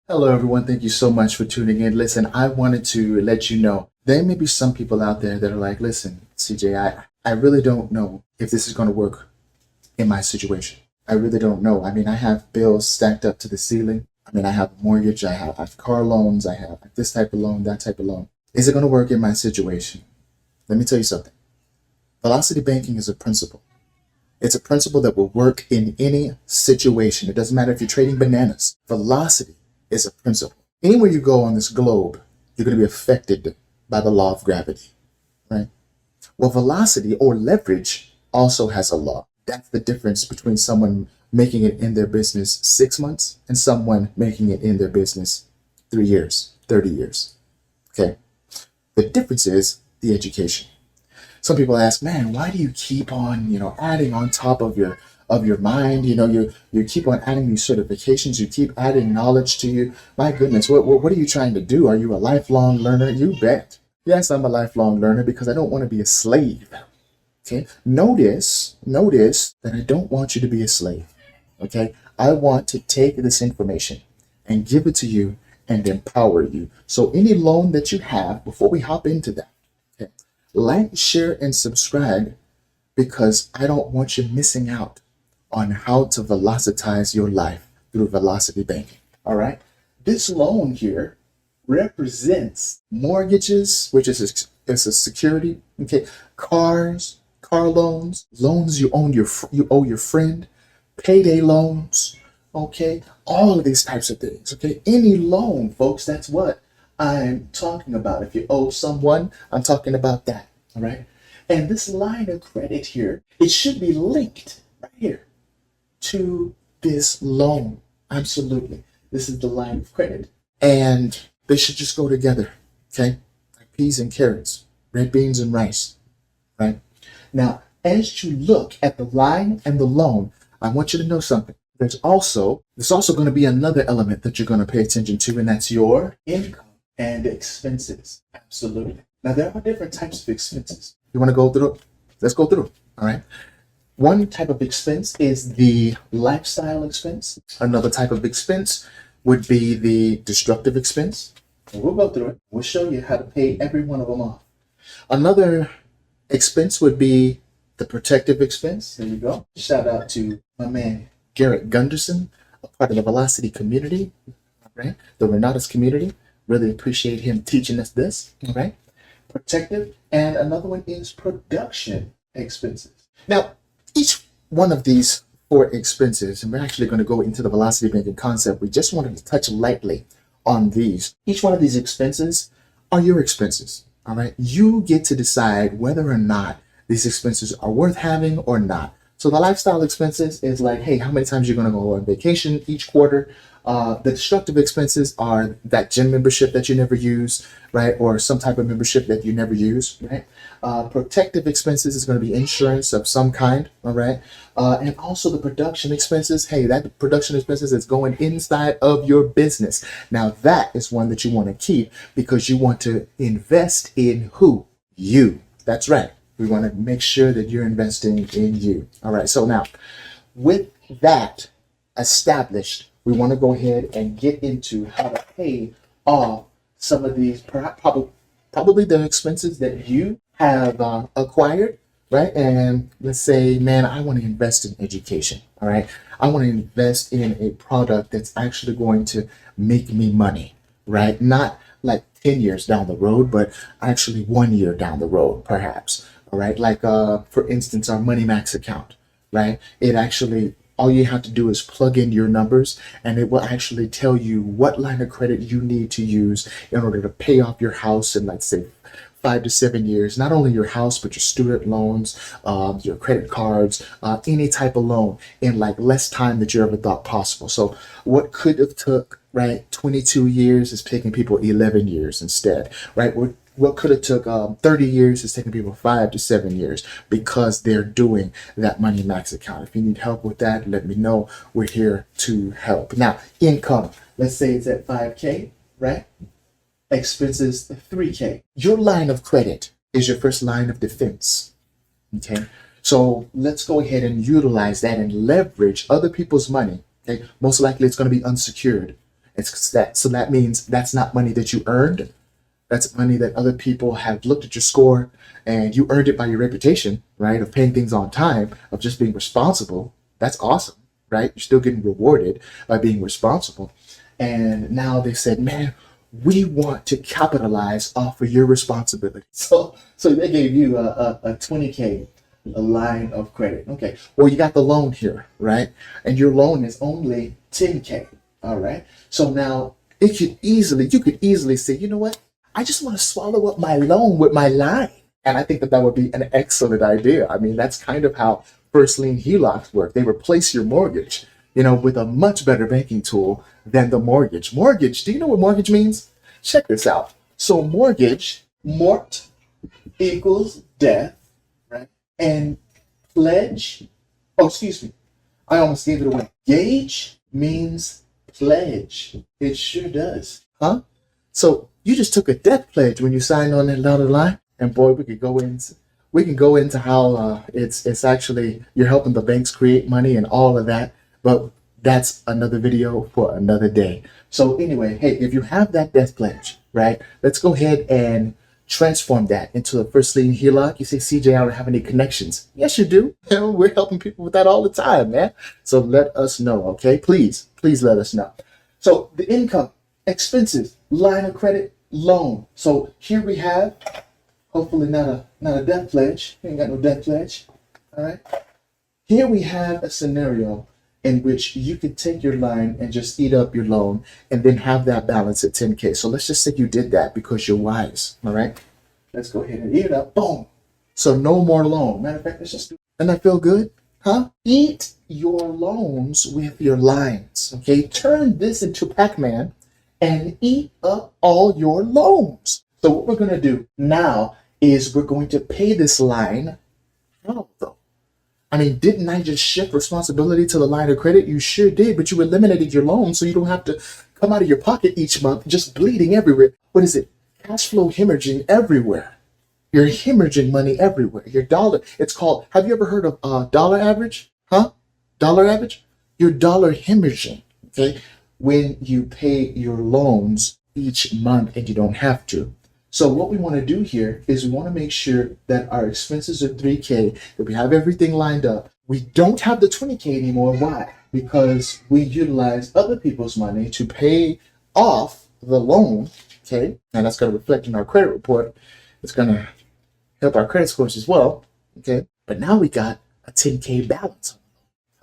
Hello, everyone. Thank you so much for tuning in. Listen, I wanted to let you know there may be some people out there that are like, listen, CJ, I really don't know if this is going to work in my situation. I really don't know. I mean, I have bills stacked up to the ceiling. I mean, I have a mortgage, I have car loans, I have this type of loan, that type of loan. Is it going to work in my situation? Let me tell you something. Velocity banking is a principle. It's a principle that will work in any situation. It doesn't matter if you're trading bananas. Velocity is a principle. Anywhere you go on this globe, you're going to be affected by the law of gravity, right? Well, velocity or leverage also has a law. That's the difference between someone making it in their business 6 months and someone making it in their business 3 years, 30 years. Okay. The difference is the education. Some people ask, man, why do you keep on, adding on top of your mind? You keep on adding these certifications. You keep adding knowledge to you. My goodness, what are you trying to do? Are you a lifelong learner? You bet. Yes, I'm a lifelong learner because I don't want to be a slave. Okay. Notice that I don't want you to be a slave. Okay. I want to take this information and give it to you and empower you. So any loan that you have, before we hop into that, okay, like, share, and subscribe, because I don't want you missing out on how to velocitize your life through velocity banking. All right. This loan here represents mortgages, which is a security. Okay. Cars, car loans, loans you owe your friend, payday loans. Okay. All of these types of things. Okay. Any loan, folks, that's what I'm talking about. If you owe someone, I'm talking about that. All right. And this line of credit here, it should be linked right here to this loan. Absolutely. This is the line of credit. And they should just go together. Okay. Like peas and carrots, red beans and rice. Right. Now, as you look at the line and the loan, I want you to know something. There's also going to be another element that you're going to pay attention to, and that's your income and expenses. Absolutely. Now, there are different types of expenses. You want to go through it? Let's go through it. All right. One type of expense is the lifestyle expense. Another type of expense would be the destructive expense. And we'll go through it. We'll show you how to pay every one of them off. Another expense would be the protective expense. There you go. Shout out to my man, Garrett Gunderson, a part of the Velocity community, right? The Renatus community. Really appreciate him teaching us this, right? Protective, and another one is production expenses. Now, each one of these 4 expenses, and we're actually going to go into the velocity banking concept. We just wanted to touch lightly on these. Each one of these expenses are your expenses. All right. You get to decide whether or not these expenses are worth having or not. So the lifestyle expenses is like, hey, how many times you're going to go on vacation each quarter? The destructive expenses are that gym membership that you never use, right? Or some type of membership that you never use, right? Protective expenses is going to be insurance of some kind, all right? And also the production expenses. Hey, that production expenses is going inside of your business. Now that is one that you want to keep because you want to invest in who? You. That's right. We want to make sure that you're investing in you. All right. So now with that established, we want to go ahead and get into how to pay off some of these probably the expenses that you have acquired, right? And let's say, man, I want to invest in education. All right. I want to invest in a product that's actually going to make me money, right? Not like 10 years down the road, but actually 1 year down the road, perhaps. All right. Like, for instance, our Money Max account, right? It actually, all you have to do is plug in your numbers and it will actually tell you what line of credit you need to use in order to pay off your house in, let's say, 5 to 7 years. Not only your house, but your student loans, your credit cards, any type of loan in like less time that you ever thought possible. So what could have took, right, 22 years is taking people 11 years instead, right? What could have took 30 years is taking people 5 to 7 years because they're doing that Money Max account. If you need help with that, let me know. We're here to help. Now, income. Let's say it's at 5K, right? Expenses 3K. Your line of credit is your first line of defense. Okay. So let's go ahead and utilize that and leverage other people's money. Okay, most likely it's going to be unsecured. So that means that's not money that you earned. That's money that other people have looked at your score and you earned it by your reputation, right? Of paying things on time, of just being responsible. That's awesome, right? You're still getting rewarded by being responsible. And now they said, man, we want to capitalize off of your responsibility. So they gave you a 20K, a line of credit. Okay. Well, you got the loan here, right? And your loan is only 10K. All right. So now you could easily say, you know what? I just want to swallow up my loan with my line. And I think that would be an excellent idea. I mean, that's kind of how first lien HELOCs work. They replace your mortgage, with a much better banking tool than the mortgage. Mortgage, do you know what mortgage means? Check this out. So mortgage, mort equals death, right? And pledge, I almost gave it away. Gauge means pledge. It sure does. Huh? So you just took a death pledge when you signed on that dotted line. And boy, we can go into how it's actually you're helping the banks create money and all of that. But that's another video for another day. So anyway, hey, if you have that death pledge, right? Let's go ahead and transform that into a first lien HELOC. You say, CJ, I don't have any connections. Yes, you do. We're helping people with that all the time, man. So let us know, okay? Please let us know. So the income, expenses, line of credit, loan. So here we have, hopefully not a death pledge. We ain't got no death pledge. All right. Here we have a scenario in which you could take your line and just eat up your loan and then have that balance at 10K. So let's just say you did that because you're wise. All right. Let's go ahead and eat it up. Boom. So no more loan. Matter of fact, let's just do it. Doesn't that feel good? Huh? Eat your loans with your lines. Okay. Turn this into Pac-Man and eat up all your loans. So what we're going to do now is we're going to pay this line. How though? I mean, didn't I just shift responsibility to the line of credit? You sure did, but you eliminated your loan so you don't have to come out of your pocket each month just bleeding everywhere. What is it? Cash flow hemorrhaging everywhere. You're hemorrhaging money everywhere. Your dollar, it's called, have you ever heard of dollar average? Huh? Dollar average? Your dollar hemorrhaging, okay? When you pay your loans each month and you don't have to. So what we want to do here is we want to make sure that our expenses are 3K, that we have everything lined up. We don't have the 20K anymore. Why? Because we utilize other people's money to pay off the loan, okay? And that's going to reflect in our credit report. It's going to help our credit scores as well, okay? But now we got a 10K balance.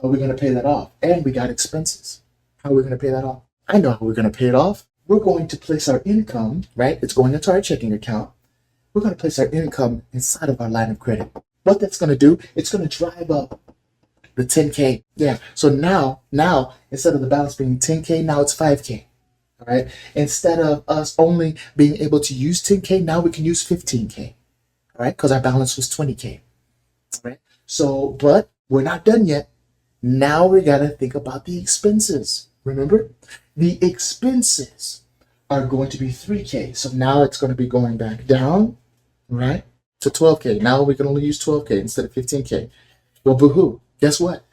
How are we going to pay that off? And we got expenses. How are we going to pay that off? I know how we're going to pay it off. We're going to place our income, right? It's going into our checking account. We're going to place our income inside of our line of credit. What that's going to do, it's going to drive up the 10K. Yeah. So now, instead of the balance being 10K, now it's 5K. All right. Instead of us only being able to use 10K, now we can use 15K. All right. Because our balance was 20K. All right. So, but we're not done yet. Now we got to think about the expenses. Remember? The expenses are going to be 3K. So now it's going to be going back down, right, to 12K. Now we can only use 12K instead of 15K. Well, boo-hoo. Guess what?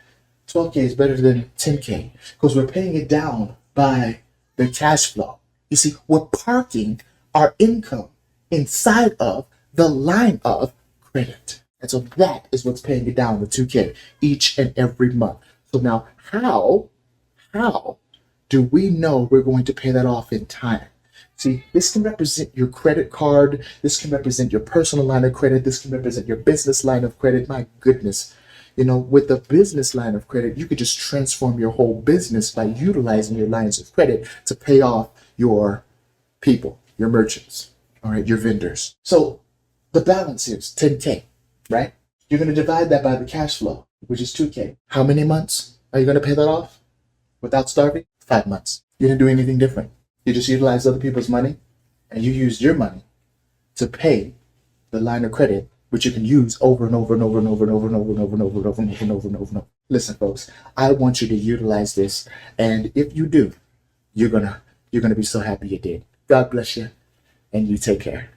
12K is better than 10K because we're paying it down by the cash flow. You see, we're parking our income inside of the line of credit. And so that is what's paying it down to 2K each and every month. So now how do we know we're going to pay that off in time? See, this can represent your credit card. This can represent your personal line of credit. This can represent your business line of credit. My goodness. With the business line of credit, you could just transform your whole business by utilizing your lines of credit to pay off your people, your merchants, all right, your vendors. So the balance is 10K, right? You're going to divide that by the cash flow, which is 2K. How many months are you going to pay that off without starving? 5 months. You didn't do anything different. You just utilized other people's money and you used your money to pay the line of credit, which you can use over and over and over and over and over and over and over and over and over and over and over and over and over. Listen, folks, I want you to utilize this. And if you do, you're gonna be so happy you did. God bless you and you take care.